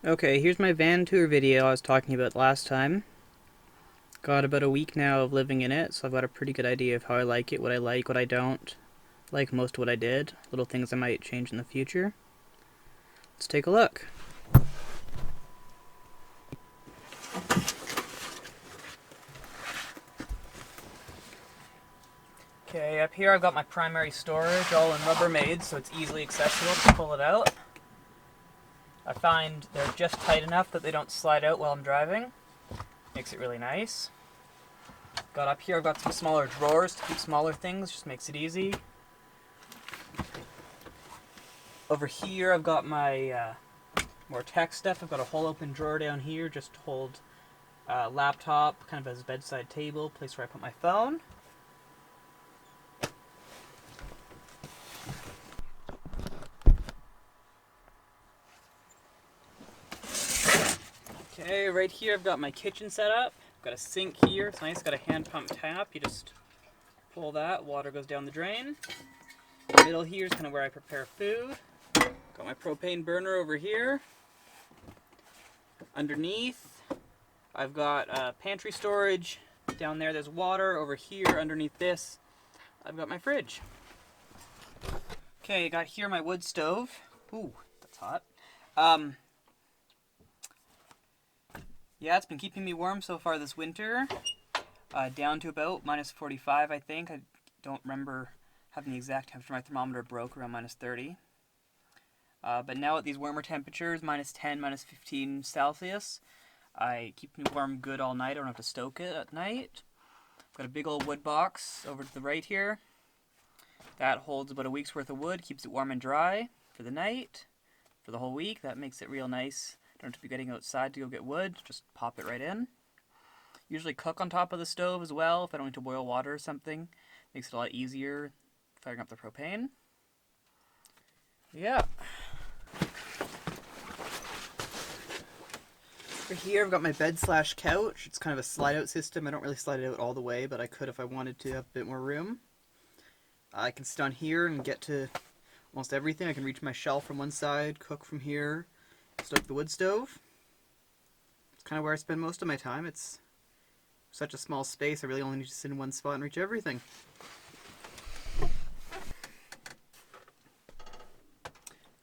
Okay, here's my van tour video I was talking about last time. Got about a week now of living in it, so I've got a pretty good idea of how I like it, what I don't like, most of what I did, little things I might change in the future. Let's take a look. Okay, up here I've got my primary storage, all in Rubbermaid, so it's easily accessible to pull it out. I find they're just tight enough that they don't slide out while I'm driving. Makes it really nice. Got up here, I've got some smaller drawers to keep smaller things, just makes it easy. Over here I've got my more tech stuff. I've got a whole open drawer down here just to hold laptop, kind of as a bedside table, place where I put my phone. Okay, right here I've got my kitchen set up. I've got a sink here, it's nice, got a hand pump tap. You just pull that, water goes down the drain. The middle here is kind of where I prepare food. Got my propane burner over here. Underneath, I've got pantry storage. Down there there's water. Over here, underneath this, I've got my fridge. Okay, I got here my wood stove. Ooh, that's hot. Yeah, it's been keeping me warm so far this winter. Down to about minus 45, I think. I don't remember having the exact temperature. My thermometer broke around minus 30. But now at these warmer temperatures, minus 10, minus 15 Celsius, I keep me warm good all night. I don't have to stoke it at night. I've got a big old wood box over to the right here. That holds about a week's worth of wood, keeps it warm and dry for the night, for the whole week. That makes it real nice. Don't have to be getting outside to go get wood, just pop it right in. Usually cook on top of the stove as well if I don't need to boil water or something. Makes it a lot easier firing up the propane. Yeah. Over here I've got my bed slash couch. It's kind of a slide out system. I don't really slide it out all the way, but I could if I wanted to have a bit more room. I can sit on here and get to almost everything. I can reach my shelf from one side, cook from here, stoke the wood stove. It's kind of where I spend most of my time. It's such a small space, I really only need to sit in one spot and reach everything.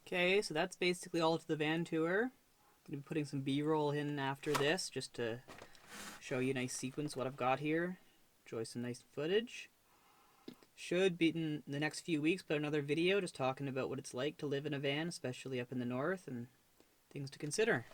Okay, so that's basically all to the van tour. I'm going to be putting some B-roll in after this, just to show you a nice sequence what I've got here. Enjoy some nice footage. Should be in the next few weeks put another video just talking about what it's like to live in a van, especially up in the north, and things to consider.